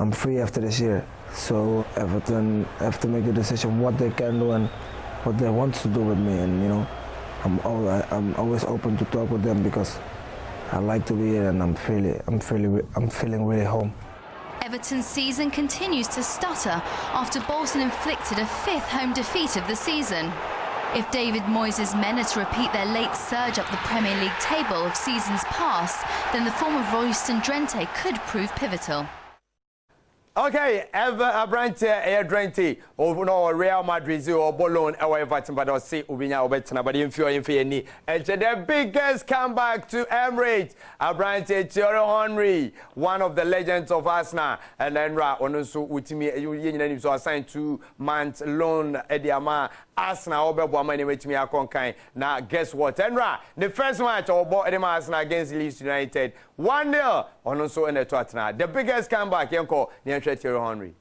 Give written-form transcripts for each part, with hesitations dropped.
I'm free after this year. So Everton have to make a decision what they can do and what they want to do with me. And you know, I'm always open to talk with them because I like to be here and I'm feeling really home. Everton's season continues to stutter after Bolton inflicted a 5th home defeat of the season. If David Moyes' men are to repeat their late surge up the Premier League table of seasons past, then the form of Royston Drenthe could prove pivotal. Okay, Abrante, Drenthe, or no Real Madrid or Bologna, or Everton, but I'll see Ubinya Obetina, but in Fioni, and the biggest comeback to Emirates, Abrante Thierry Henry, one of the legends of Arsenal, and then Onusu Utimi, you so assigned 2 months loan, Ediama, Arsenal, Obama, and me a now, guess what? Enra, the first match of Arsenal against Leeds United, 1-0, Onusu and the Tottenham, the biggest comeback, Yanko, Thierry Henry.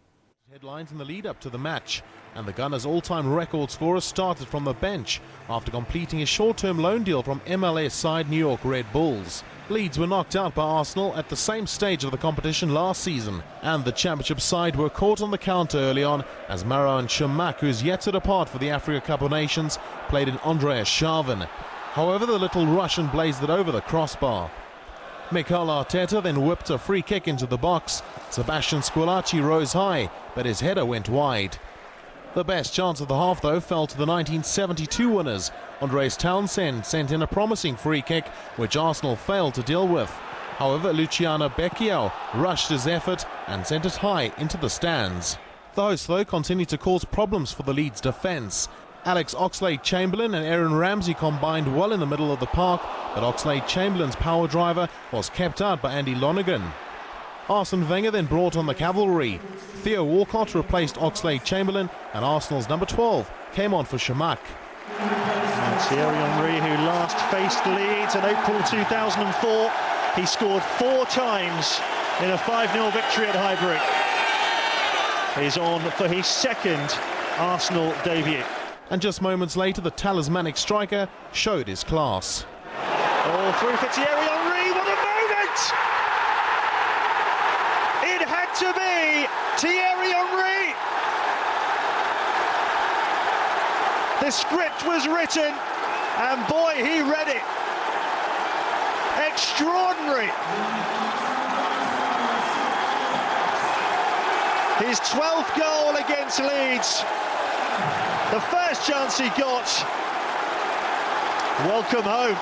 Headlines in the lead-up to the match, and the Gunners' all-time record scorer started from the bench after completing a short-term loan deal from MLS side New York Red Bulls. Leeds were knocked out by Arsenal at the same stage of the competition last season, and the championship side were caught on the counter early on as Marouane Chamakh, who's yet to depart for the Africa Cup of Nations, played in Andreas Schaven. However, the little Russian blazed it over the crossbar. Mikel Arteta then whipped a free kick into the box. Sebastian Squillaci rose high, but his header went wide. The best chance of the half, though, fell to the 1972 winners. Andres Townsend sent in a promising free kick, which Arsenal failed to deal with. However, Luciano Becchio rushed his effort and sent it high into the stands. The hosts, though, continued to cause problems for the Leeds defence. Alex Oxlade-Chamberlain and Aaron Ramsey combined well in the middle of the park, but Oxlade-Chamberlain's power driver was kept out by Andy Lonergan. Arsene Wenger then brought on the cavalry. Theo Walcott replaced Oxlade-Chamberlain, and Arsenal's number 12 came on for Chamakh. And Thierry Henry, who last faced Leeds in April 2004, he scored 4 times in a 5-0 victory at Highbury. He's on for his 2nd Arsenal debut. And just moments later, the talismanic striker showed his class. All through for Thierry Henry, what a moment! It had to be Thierry Henry! The script was written, and boy, he read it. Extraordinary! His 12th goal against Leeds. The first chance he got. Welcome home.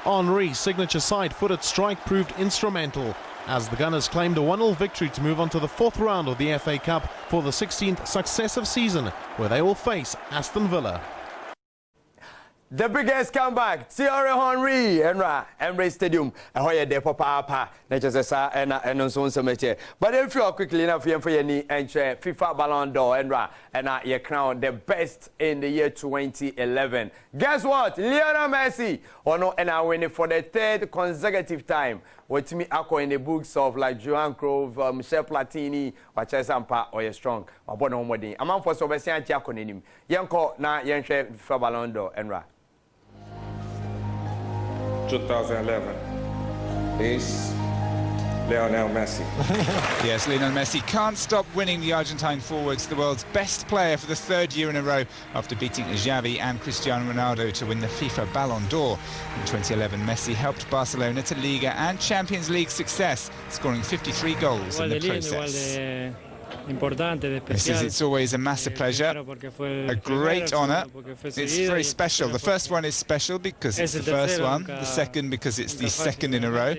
Henry's signature side-footed strike proved instrumental as the Gunners claimed a 1-0 victory to move on to the 4th round of the FA Cup for the 16th successive season, where they will face Aston Villa. The biggest comeback, Thierry Henry, Emirates Stadium, and Hoya de Papa, Natures and so on. But if you are quickly enough for your knee and FIFA Ballon d'Or, and you crown the best in the year 2011. Guess what? Lionel Messi, and I win it for the 3rd consecutive time. What me ako in the books of like Johan Cruyff, Michel Platini, Wachesampa, or strong, or Bono Modin. I'm on for Sobesian Tiakonim. Yanko na Yanshe FIFA Ballon d'Or, 2011 is Lionel Messi. Yes, Lionel Messi can't stop winning the Argentine forwards, the world's best player for the 3rd year in a row after beating Xavi and Cristiano Ronaldo to win the FIFA Ballon d'Or. In 2011, Messi helped Barcelona to Liga and Champions League success, scoring 53 goals in the process. He says it's always a massive pleasure, a great honour. It's very special. The first one is special because it's the first one, the second because it's the 2nd in a row,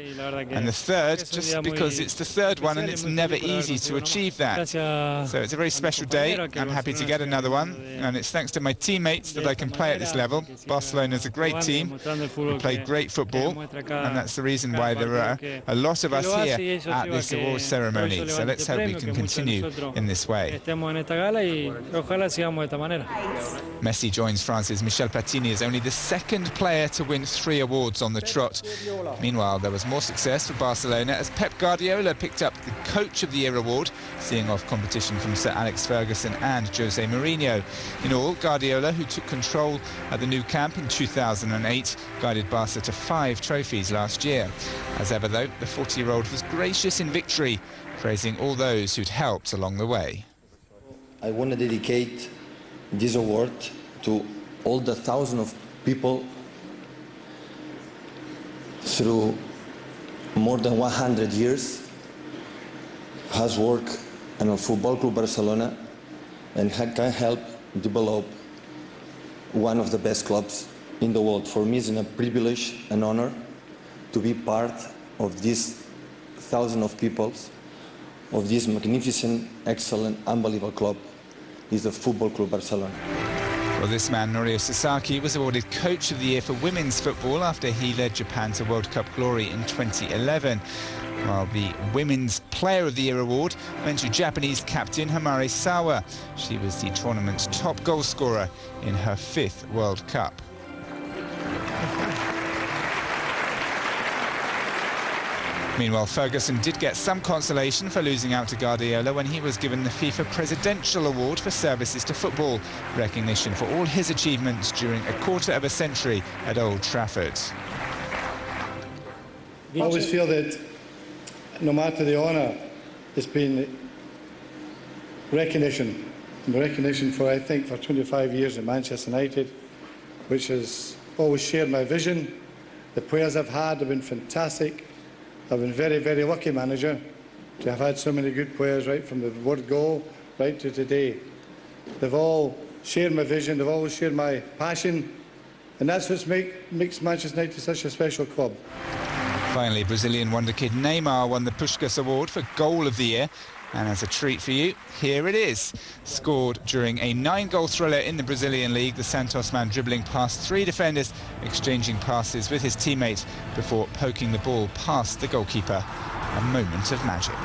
and the 3rd just because it's the 3rd one, and it's never easy to achieve that. So it's a very special day. I'm happy to get another one, and it's thanks to my teammates that I can play at this level. Barcelona's a great team. We play great football, and that's the reason why there are a lot of us here at this awards ceremony. So let's hope we can continue in this way. Messi joins France's Michel Platini as only the 2nd player to win 3 awards on the trot. Meanwhile, there was more success for Barcelona as Pep Guardiola picked up the Coach of the Year award, seeing off competition from Sir Alex Ferguson and Jose Mourinho. In all, Guardiola, who took control at the new camp in 2008, guided Barca to 5 trophies last year. As ever, though, the 40-year-old was gracious in victory, praising all those who'd helped along the way. I want to dedicate this award to all the thousands of people through more than 100 years has worked in a Football Club Barcelona and can help develop one of the best clubs in the world. For me, it's a privilege and honor to be part of this thousands of people, of this magnificent, excellent, unbelievable club is the Football Club Barcelona. Well, this man, Norio Sasaki, was awarded Coach of the Year for women's football after he led Japan to World Cup glory in 2011. While the Women's Player of the Year award went to Japanese captain Hamare Sawa. She was the tournament's top goal scorer in her 5th World Cup. Meanwhile, Ferguson did get some consolation for losing out to Guardiola when he was given the FIFA Presidential Award for services to football, recognition for all his achievements during a quarter of a century at Old Trafford. I always feel that no matter the honour, it's been recognition. Recognition for, I think, for 25 years at Manchester United, which has always shared my vision. The players I've had have been fantastic. I've been very, very lucky manager to have had so many good players right from the word go right to today. They've all shared my vision, they've always shared my passion, and that's what makes Manchester United such a special club. Finally, Brazilian wonder kid Neymar won the Puskás Award for Goal of the Year. And as a treat for you, here it is. Scored during a 9-goal thriller in the Brazilian league, the Santos man dribbling past 3 defenders, exchanging passes with his teammates before poking the ball past the goalkeeper. A moment of magic.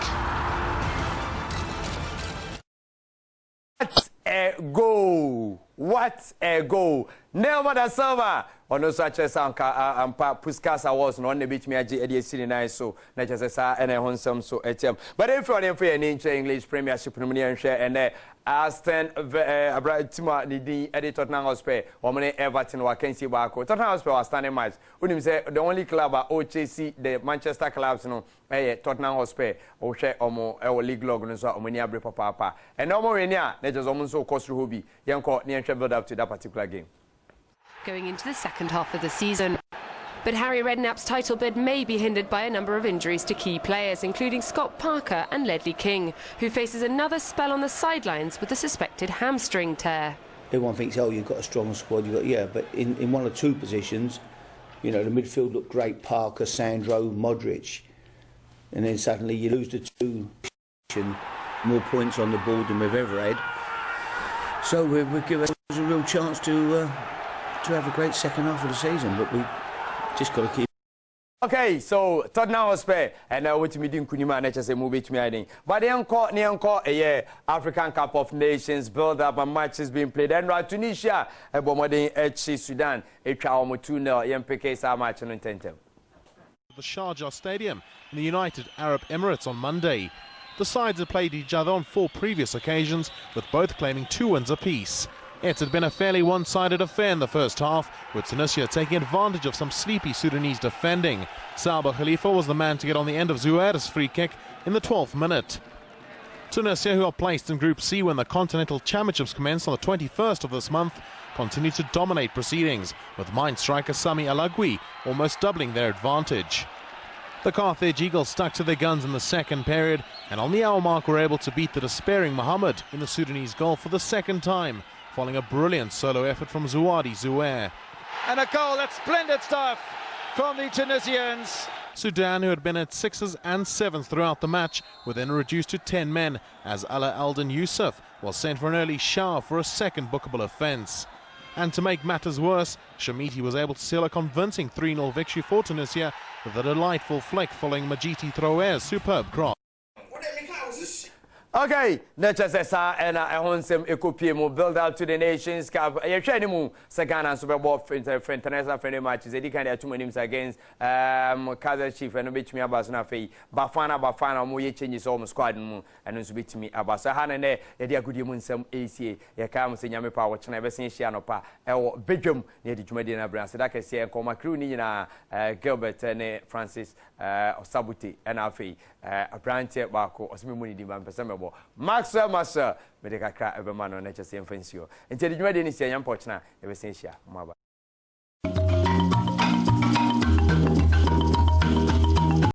What a goal! What a goal! Neymar da Silva ono so achese ampa Puskás Awards no na bit me age e nine so na chese sa ene honsam so etem. But if you want for any English Premiership no me share and Aston Abratima the editor Tottenham Hotspur or many Everton wa can see back. Tottenham Hotspur was standing match. Unim say the only club OHC the Manchester clubs no Tottenham Hotspur o share omo e league log no so omo ni abre papa. And no more enia na just omo so cost hobby. Yanko ni build up to that particular game. Going into the second half of the season. But Harry Redknapp's title bid may be hindered by a number of injuries to key players, including Scott Parker and Ledley King, who faces another spell on the sidelines with a suspected hamstring tear. Everyone thinks, oh, you've got a strong squad, but in one or two positions, you know, the midfield looked great, Parker, Sandro, Modric, and then suddenly you lose the two, more points on the board than we've ever had. So we're giving us a real chance to have a great second half of the season, but we just got to keep. Okay, so Tottenham Hotspur and what me doing kunima na chese move to me hiding. But the encore a African Cup of Nations build up and matches being played. And right Tunisia e bomodin HC Sudan e twa omo 2-0 MPK sa match no intentem. The Sharjah Stadium in the United Arab Emirates on Monday. The sides had played each other on 4 previous occasions, with both claiming 2 wins apiece. It had been a fairly one-sided affair in the first half, with Tunisia taking advantage of some sleepy Sudanese defending. Saba Khalifa was the man to get on the end of Zouair's free kick in the 12th minute. Tunisia, who are placed in Group C when the Continental Championships commence on the 21st of this month, continue to dominate proceedings, with Mainz striker Sami Alagui almost doubling their advantage. The Carthage Eagles stuck to their guns in the second period, and on the hour mark were able to beat the despairing Mohammed in the Sudanese goal for the second time, following a brilliant solo effort from Zouadi Zouair. And a goal, that's splendid stuff from the Tunisians. Sudan, who had been at 6s and 7s throughout the match, were then reduced to 10 men, as Ala Aldin Yusuf was sent for an early shower for a second bookable offence. And to make matters worse, Shamiti was able to seal a convincing 3-0 victory for Tunisia with a delightful flick following Majiti Traore's superb cross. Okay, nature sa and I honsem ekopie build out to the nations cup. You try mu Sagana Super Bowl for international friendly matches. They kind of two names against Kaizer Chiefs and beat me about na fei. Bafana mo ye changes all squad mu and so beat me about. So hanane ye dia good mu nsem ACA. Ye ka mo se nyame pa wo chena be sen hia no pa. E wo bedwam ne di dwumadi na bran. So that can say nkoma crew ni na Gilbert and Francis Osabuti and afei Abrante Bako osimi mu ni di man pese Maxa Massa, Medicacra, Everman, or Nature Same Fancy. And tell you, I didn't say, I'm Pochna, ever since ya, Maba.